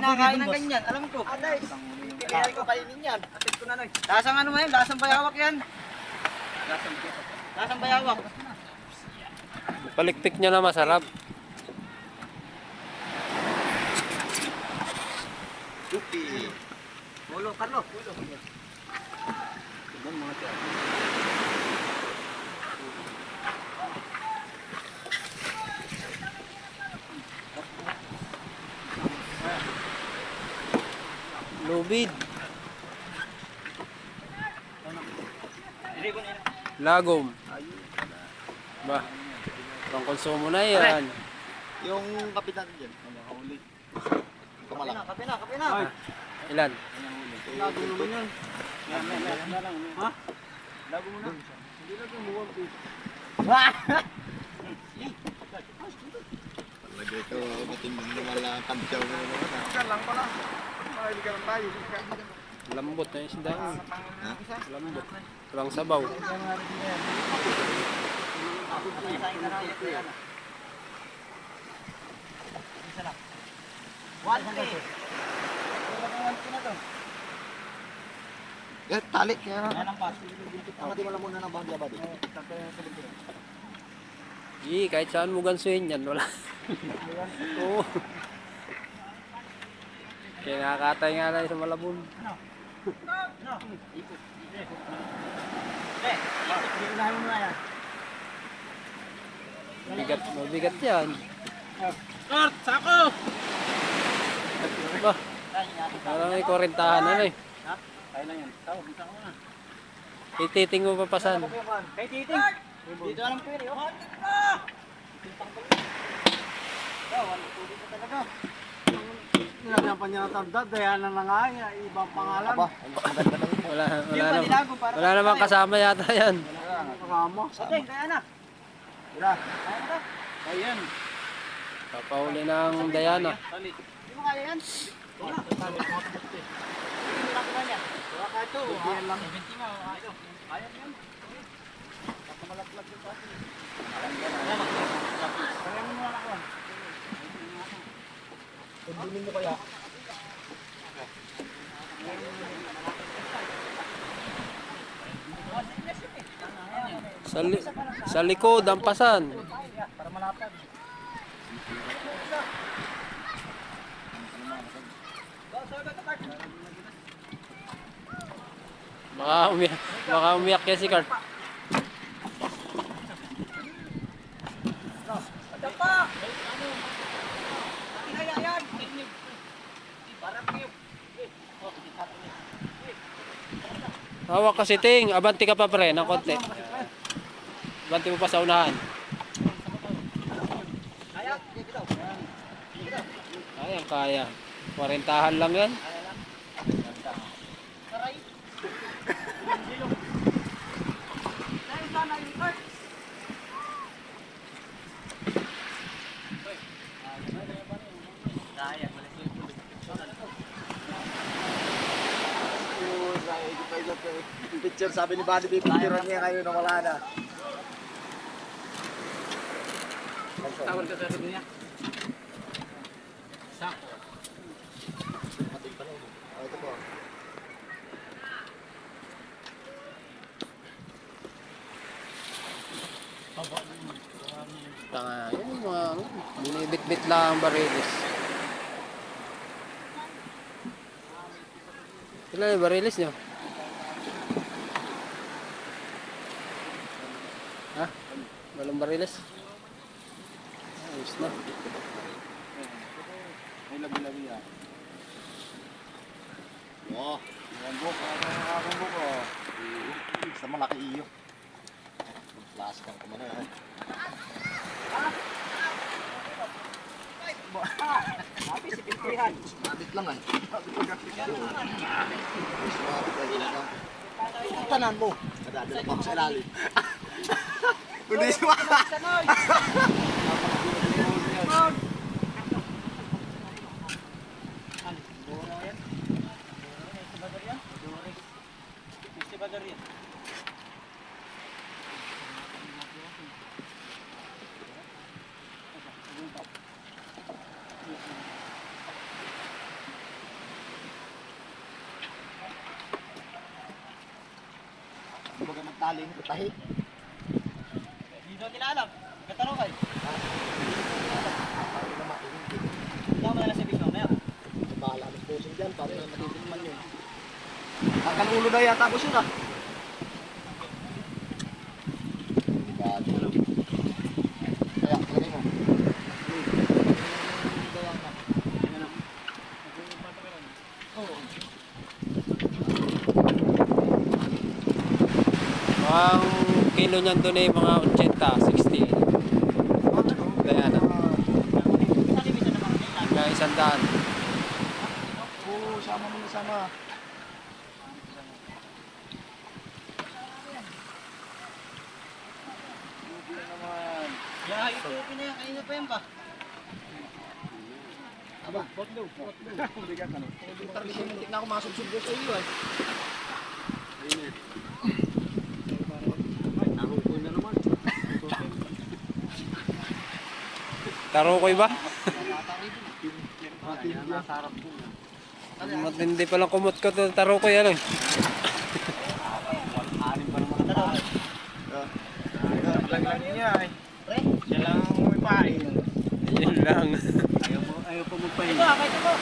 kinakain ng ganyan, alam ko. Aday, kaya ko kainin yan. Atid ko na lang. Lasang ano yan, lasang bayawak yan. Lasang bayawak. Palikpik nyo na masarap. Dupi. Ulo, Carlo. Ulo. Tignan mga tiyan. Lubid. Lagom. Ba. Pang konsumo na yan. Yung kapitan dyan, nakahuli. Kamalak. Kape na. Ilan? Lago naman yan. Ha? Lago mo na. Hindi lang yung muwag eh. Lagay ko, matinding naman lang ang kantyaw mo naman. Ikan lang pala. Hindi ka lang tayo. Lambot na yung isda. Ha? Lambot. Walang sabaw. Eh, tali. Kaya ang mo lang muna ng bahagya ba din? Kahit saan mo gansuhin yan, wala. Oo. Kaya nakakatay nga na sa Malabon. Mabigat yan. Kurt, sako! Ba? Parang may 40-han na eh. Kaya lang yan. Tawag, bisa ko na. Ititing mo papasan. Kay Titing. Dito alam ko yun eh. Hatik na! Tubig na talaga. Nilagyan pa niya ng tagdad. Dayanan na nga niya. Ibang pangalan. Aba, maganda lang yun. Wala namang kasama yata yan. Kasama. Sating, Dayana. Wala. Ayan. Papahuli ng Dayana. Hindi mo kaya yan? Wala. Hindi mo nakuha niya. Wala ka ito. 70 lang. 70 nga. Ayan yan. Malaglag yung pati. Kaya mo muna nakuha. Pagbunin mo kaya. Sa likod, ang pasan. Para malapad. Baka umiyak kaya si Kurt. Hawak kasi ting, abanti ka pa pre, ng konti. Abanti mo pa sa unahan. Ayan, kaya. 40-han lang yan. Picture sabi ni Buddy, pipicturean niya kayo na wala na. Tawag ka sa niya. Sako. Pati pa lang. Ito po. Tanga, yun mga binibit-bit lang ang barilis. Ilan yung barilis nyo? Ha? Walang barilis? Ayos na. May labi-labi yan. Oo. Ang buko. Sa malaki iyo. Flash kang kumana. Sabi si Pintihan. Mabit lang ay. Tanan mo. Kadadala pa sa ilalim. Kundi siya. taling tahi. Hindi daw nila alam. Katanong kayo. Ikaw mo na lang si Big Mama. Bahala ng pusong dyan. Para na matitigman yun. Ang ulo na yata ko siya. Kaya, kaya mo. Ang kilo niyan doon ay mga 80, 60. Kaya na. Hanggang 100. Oo, sama mo na sama. Ya, ito na yan. Kanina pa yan ba? Aba, potlo. Bigat ano. Hindi na ako masubsubok sa iyo eh. Tarokoy ba? Matindi palang kumot ko to tarokoy ano. Lang niya eh. Siya lang may pain. Yun lang. Ayaw pa magpain. Ito, kahit ito.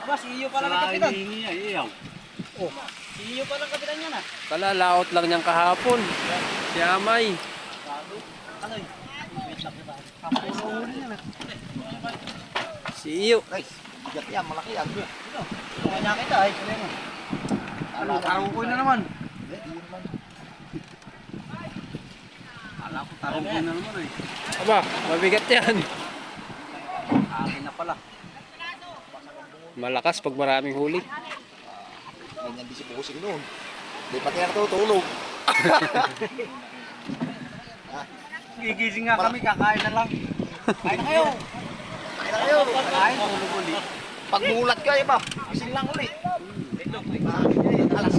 Aba, si Iyo pala ng kapitan. Oh, si Iyo pala ng kapitan niya na. Pala laot lang niyang kahapon. Si Amay. Ano yun? Si Iyo. Guys, bigat yan, malaki yan. Ito, kanya kita ay. Tarukoy na naman. Ala ko tarukoy na naman eh. Aba, mabigat yan. Akin na pala. Malakas pag maraming huli. Ganyan di si Pusing noon. Di pati yan natutulog. Gigising nga kami, kakain na lang. Kain na kayo. Kain na kayo. Kain, tulog ulit. Pag mulat kayo ba, gising lang ulit. Alas